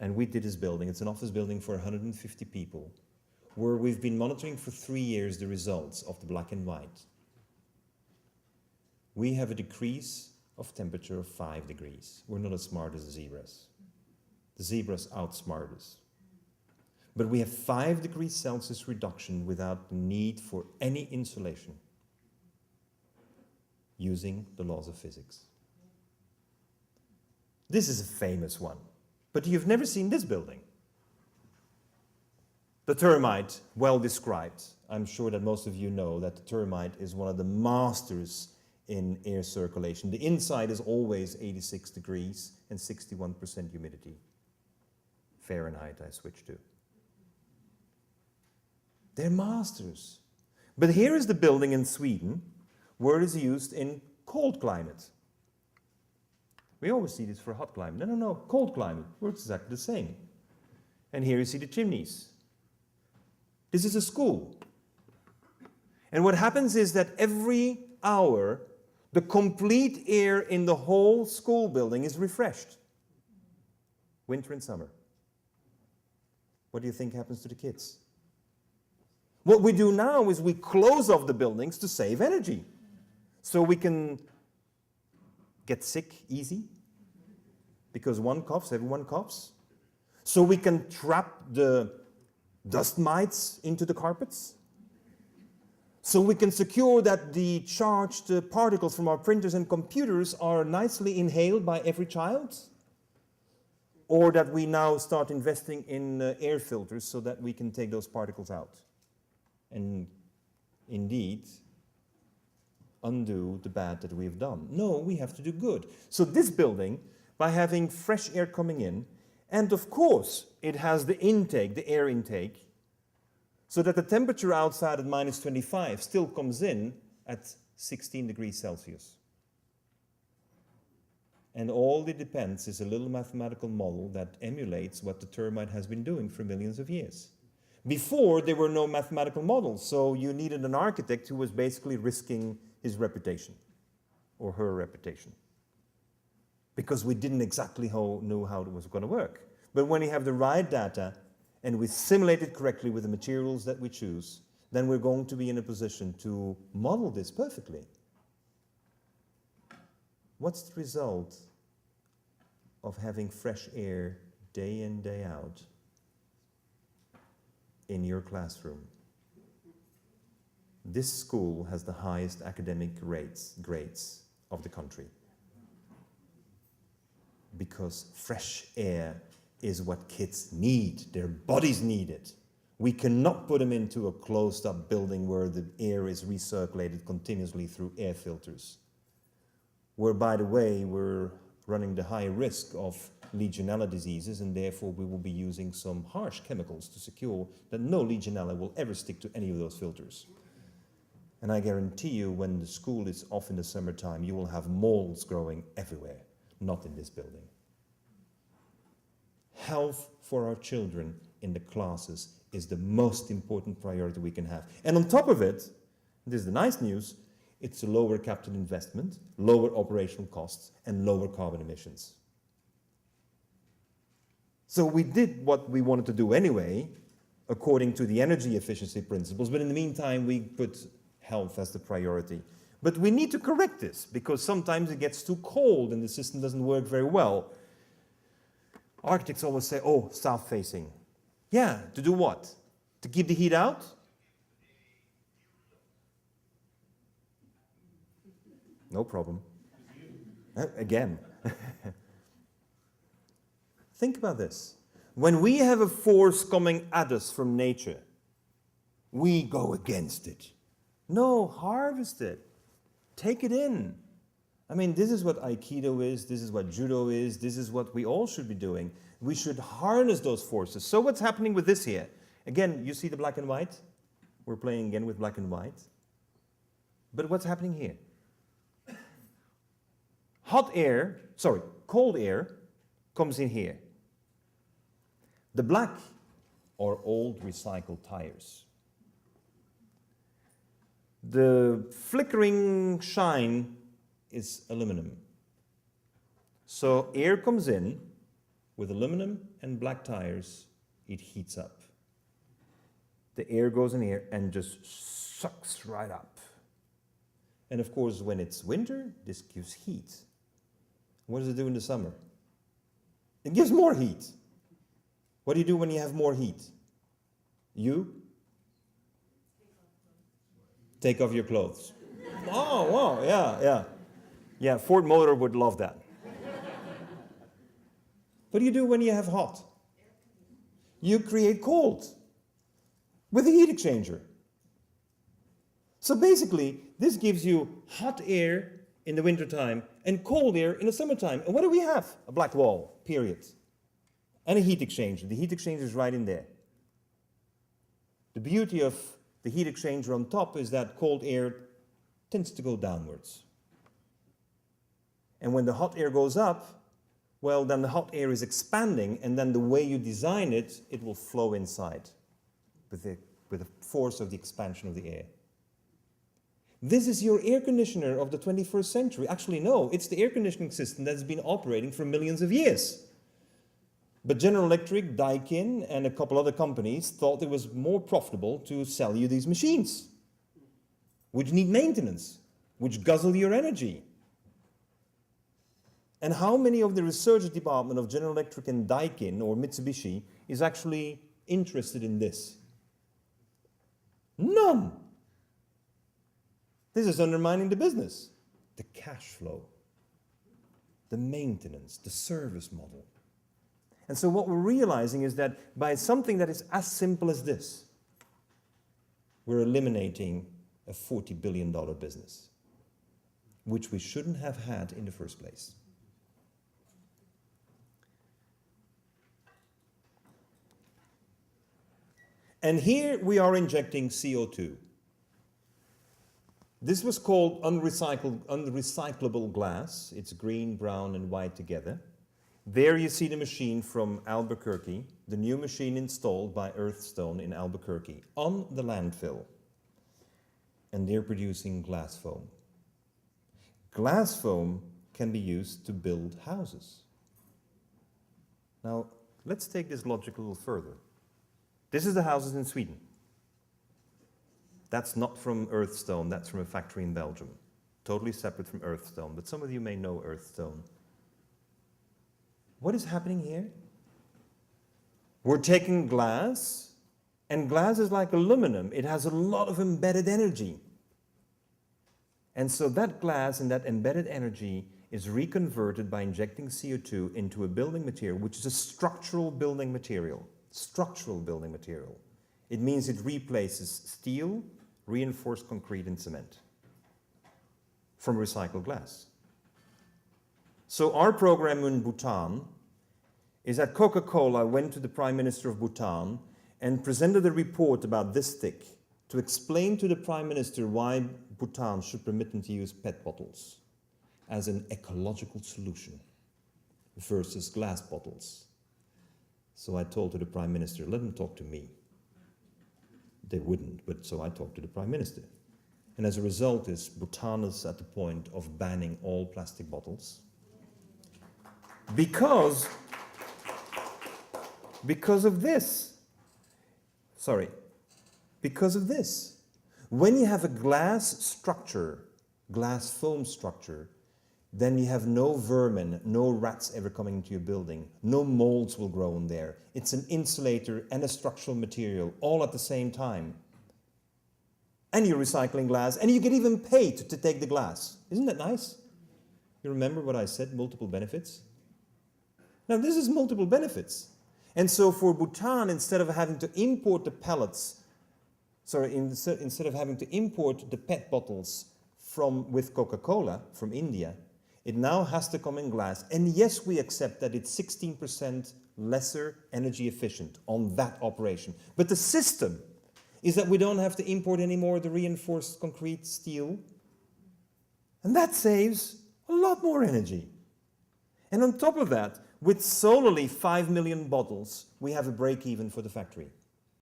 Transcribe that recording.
and we did this building. It's an office building for 150 people, where we've been monitoring for 3 years the results of the black and white. We have a decrease of temperature of 5 degrees. We're not as smart as the zebras. The zebras outsmart us. But we have 5 degrees Celsius reduction without the need for any insulation, using the laws of physics. This is a famous one, but you've never seen this building. The termite, well described. I'm sure that most of you know that the termite is one of the masters in air circulation. The inside is always 86 degrees and 61% humidity. Fahrenheit I switch to. They're masters. But here is the building in Sweden where it is used in cold climate. We always see this for hot climate. No, cold climate works exactly the same. And here you see the chimneys. This is a school. And what happens is that every hour, the complete air in the whole school building is refreshed. Winter and summer. What do you think happens to the kids? What we do now is we close off the buildings to save energy. So we can get sick easy, because one coughs, everyone coughs. So we can trap the dust mites into the carpets. So we can secure that the charged particles from our printers and computers are nicely inhaled by every child. Or that we now start investing in air filters so that we can take those particles out. And indeed, undo the bad that we've done. No, we have to do good. So this building, by having fresh air coming in, and of course, it has the intake, the air intake, so that the temperature outside at minus 25 still comes in at 16 degrees Celsius. And all it depends is a little mathematical model that emulates what the termite has been doing for millions of years. Before, there were no mathematical models, so you needed an architect who was basically risking his reputation, or her reputation. Because we didn't exactly know how it was going to work. But when you have the right data, and we simulate it correctly with the materials that we choose, then we're going to be in a position to model this perfectly. What's the result of having fresh air day in, day out in your classroom? This school has the highest academic grades of the country. Because fresh air is what kids need. Their bodies need it. We cannot put them into a closed-up building where the air is recirculated continuously through air filters. Where, by the way, we're running the high risk of Legionella diseases, and therefore we will be using some harsh chemicals to secure that no Legionella will ever stick to any of those filters. And I guarantee you, when the school is off in the summertime, you will have molds growing everywhere, not in this building. Health for our children in the classes is the most important priority we can have. And on top of it, this is the nice news, it's a lower capital investment, lower operational costs, and lower carbon emissions. So we did what we wanted to do anyway, according to the energy efficiency principles, but in the meantime, we put health as the priority. But we need to correct this, because sometimes it gets too cold and the system doesn't work very well. Architects always say, oh, south-facing. Yeah, to do what? To keep the heat out? No problem. Again. Think about this. When we have a force coming at us from nature, we go against it. No, harvest it. Take it in. I mean, this is what Aikido is, this is what Judo is, this is what we all should be doing. We should harness those forces. So what's happening with this here? Again, you see the black and white? We're playing again with black and white. But what's happening here? Cold air comes in here. The black are old recycled tires. The flickering shine is aluminum. So air comes in, with aluminum and black tires, it heats up. The air goes in here and just sucks right up. And of course, when it's winter, this gives heat. What does it do in the summer? It gives more heat. What do you do when you have more heat? You take off your clothes. Oh, wow, yeah. Yeah, Ford Motor would love that. What do you do when you have hot? You create cold with a heat exchanger. So basically, this gives you hot air in the wintertime and cold air in the summertime. And what do we have? A black wall, period. And a heat exchanger. The heat exchanger is right in there. The beauty of the heat exchanger on top is that cold air tends to go downwards. And when the hot air goes up, well, then the hot air is expanding, and then the way you design it, it will flow inside with the force of the expansion of the air. This is your air conditioner of the 21st century. Actually, no, it's the air conditioning system that's been operating for millions of years. But General Electric, Daikin, and a couple other companies thought it was more profitable to sell you these machines, which need maintenance, which guzzle your energy. And how many of the research department of General Electric and Daikin or Mitsubishi is actually interested in this? None. This is undermining the business. The cash flow, the maintenance, the service model. And so what we're realizing is that by something that is as simple as this, we're eliminating a $40 billion business, which we shouldn't have had in the first place. And here we are injecting CO2. This was called unrecyclable glass. It's green, brown, and white together. There you see the machine from Albuquerque, the new machine installed by Earthstone in Albuquerque on the landfill. And they're producing glass foam. Glass foam can be used to build houses. Now, let's take this logic a little further. This is the houses in Sweden. That's not from Earthstone, that's from a factory in Belgium. Totally separate from Earthstone, but some of you may know Earthstone. What is happening here? We're taking glass, and glass is like aluminum. It has a lot of embedded energy. And so that glass and that embedded energy is reconverted by injecting CO2 into a building material, which is a structural building material. Structural building material. It means it replaces steel, reinforced concrete, and cement from recycled glass. So our program in Bhutan is that Coca-Cola went to the Prime Minister of Bhutan and presented a report about this thick to explain to the Prime Minister why Bhutan should permit them to use PET bottles as an ecological solution versus glass bottles. So I told to the Prime Minister, let them talk to me. They wouldn't, but so I talked to the Prime Minister. And as a result, Bhutan is at the point of banning all plastic bottles because of this. Because of this. When you have a glass structure, glass foam structure, then you have no vermin, no rats ever coming into your building. No molds will grow in there. It's an insulator and a structural material all at the same time. And you're recycling glass, and you get even paid to take the glass. Isn't that nice? You remember what I said, multiple benefits? Now this is multiple benefits. And so for Bhutan, instead of having to import the pellets, instead of having to import the PET bottles with Coca-Cola from India, it now has to come in glass. And yes, we accept that it's 16% lesser energy efficient on that operation. But the system is that we don't have to import anymore the reinforced concrete steel. And that saves a lot more energy. And on top of that, with solely 5 million bottles, we have a break-even for the factory.